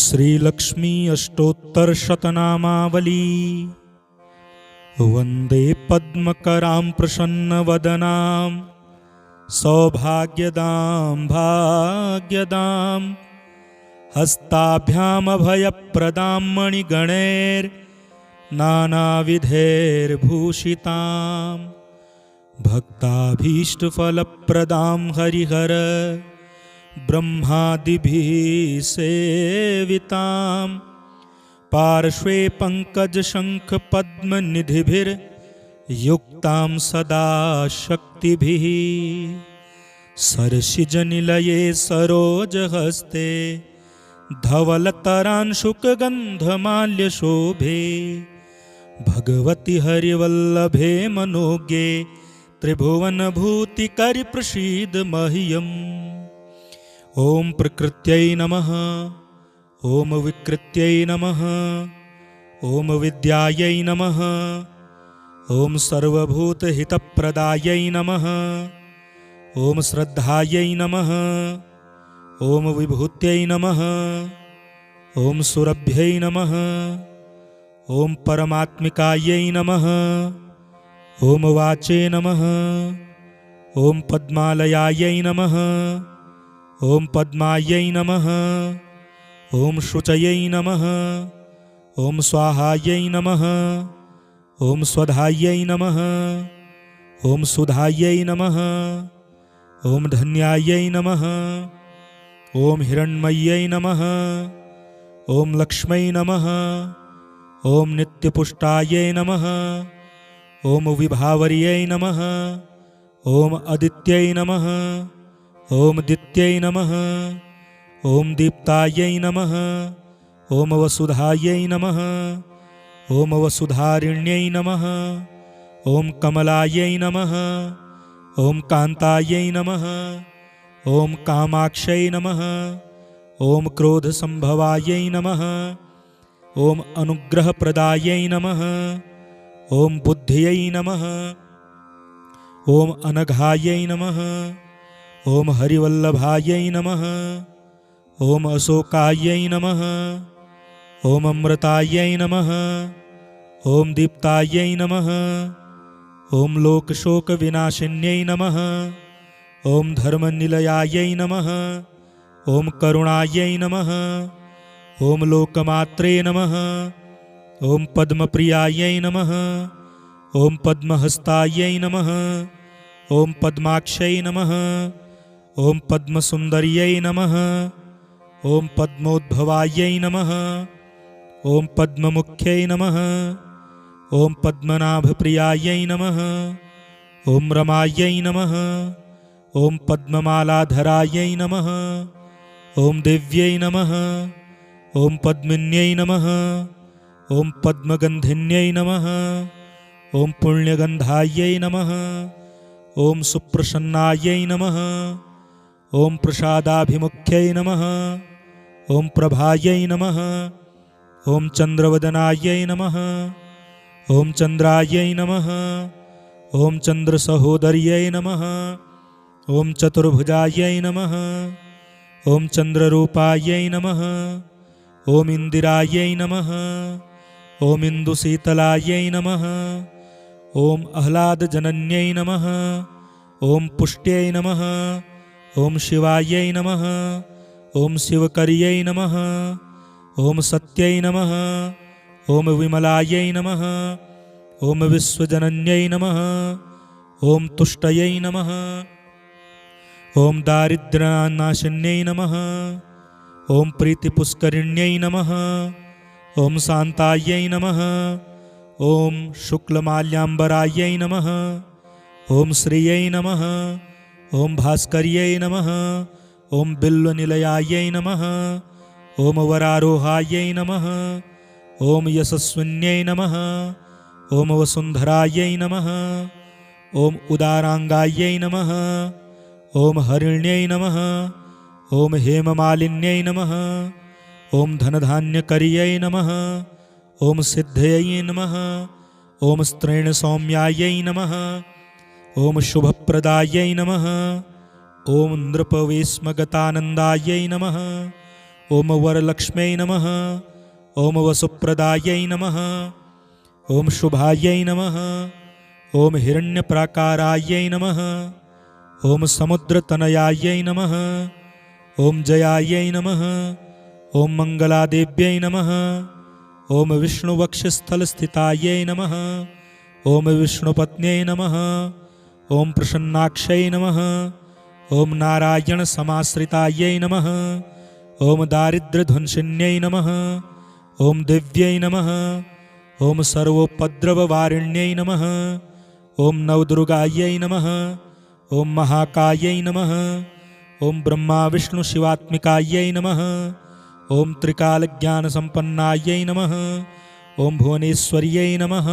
श्रीलक्ष्मी अष्टोत्तरशतनामावली। वन्दे पद्मकरां प्रसन्नवदनां सौभाग्यदां भाग्यदां हस्ताभ्यामभयप्रदां मणिगणैर्नानाविधैर्भूषितां भक्ताभीष्टफलप्रदां हरिहर ब्रह्मादिभिः सेवितां पार्श्वे पङ्कजशङ्खपद्मनिधिभिर्युक्तां सदा शक्तिभिः सरसिजनिलये सरोजहस्ते धवलतरांशुकगन्धमाल्यशोभे भगवति हरिवल्लभे मनोज्ञे त्रिभुवनभूतिकरिप्रसीद मह्यम्। ॐ प्रकृत्यै नमः, ॐ विकृत्यै नमः, ॐ विद्यायै नमः, ॐ सर्वभूतहितप्रदायै नमः, ॐ श्रद्धायै नमः, ॐ विभूत्यै नमः, ॐ सुरभ्यै नमः, ॐ परमात्मिकायै नमः, ॐ वाचे नमः, ॐ पद्मालयायै नमः, ॐ पद्मायै नमः, ॐ शुचयै नमः, ॐ स्वाहायै नमः, ॐ स्वधायै नमः, ॐ सुधायै नमः, ॐ धन्यायै नमः, ॐ हिरण्मय्यै नमः, ॐ लक्ष्मै नमः, ॐ नित्यपुष्टायै नमः, ॐ विभावर्यै नमः, ॐ अदित्यै नमः, ॐ दित्यै नमः, ॐ दीप्तायै नमः, ॐ वसुधायै नमः, ॐ वसुधारिण्यै नमः, ॐ कमलायै नमः, ॐ कान्तायै नमः, ॐ कामाक्षै नमः, ॐ क्रोधसम्भवायै नमः, ॐ अनुग्रहप्रदायै नमः, ॐ बुद्ध्यै नमः, ॐ अनघायै नमः, ॐ हरिवल्लभायै नमः, ॐ अशोकायै नमः, ॐ अमृतायै नमः, ॐ दीप्तायै नमः, ॐ लोकशोकविनाशिन्यै नमः, ॐ धर्मनिलयायै नमः, ॐ करुणायै नमः, ॐ लोकमात्रे नमः, ॐ पद्मप्रियायै नमः, ॐ पद्महस्तायै नमः, ॐ पद्माक्षै नमः, ॐ पद्मसुन्दर्यै नमः, ॐ पद्मोद्भवायै नमः, ॐ पद्ममुख्यै नमः, ॐ पद्मनाभप्रियायै नमः, ॐ रमायै नमः, ॐ पद्ममालाधरायै नमः, ॐ देव्यै नमः, ॐ पद्मिन्यै नमः, ॐ पद्मगन्धिन्यै नमः, ॐ पुण्यगन्धायै नमः, ॐ सुप्रसन्नायै नमः, ॐ प्रसादाभिमुख्यै नमः, ॐ प्रभायै नमः, ॐ चन्द्रवदनायै नमः, ॐ चन्द्रायै नमः, ॐ चन्द्रसहोदर्यै नमः, ॐ चतुर्भुजायै नमः, ॐ चन्द्ररूपायै नमः, ॐ इन्दिरायै नमः, ॐ इन्दुशीतलायै नमः, ॐ आह्लादजनन्यै नमः, ॐ पुष्ट्यै नमः, ॐ शिवायै नमः, ॐ शिवकर्यै नमः, ॐ सत्यै नमः, ॐ विमलायै नमः, ॐ विश्वजनन्यै नमः, ॐ तुष्टयै नमः, ॐ दारिद्र्यनाशिन्यै नमः, ॐ प्रीतिपुष्करिण्यै नमः, ॐ शान्तायै नमः, ॐ शुक्लमाल्याम्बरायै नमः, ॐ श्रियै नमः, ॐ भास्कर्यै नमः, ॐ बिल्वनिलयायै नमः, ॐ वरारोहायै नमः, ॐ यशस्विन्यै नमः, ॐ वसुन्धरायै नमः, ॐ उदाराङ्गायै नमः, ॐ हरिण्यै नमः, ॐ हेममालिन्यै नमः, ॐ धनधान्यकर्यै नमः, ॐ सिद्धयै नमः, ॐ स्त्रीणसौम्यायै नमः, ॐ शुभप्रदायै नमः, ॐ नृपवेश्मगतानन्दायै नमः, ॐ वरलक्ष्म्यै नमः ॐ वसुप्रदायै नमः ॐ शुभायै नमः ॐ हिरण्यप्राकारायै नमः ॐ समुद्रतनयायै नमः ॐ जयायै नमः ॐ मङ्गलादेव्यै नमः ॐ विष्णुवक्षस्थलस्थितायै नमः ॐ विष्णुपत्न्यै नमः ॐ प्रसन्नाक्षै नमः ॐ नारायणसमाश्रितायै नमः ॐ दारिद्र्यध्वंसिन्यै नमः ॐ दिव्यै नमः ॐ सर्वोपद्रववारिण्यै नमः ॐ नवदुर्गायै नमः ॐ महाकायै नमः ॐ ब्रह्मा विष्णुशिवात्मिकायै नमः ॐ त्रिकालज्ञानसम्पन्नायै नमः ॐ भुवनेश्वर्यै नमः।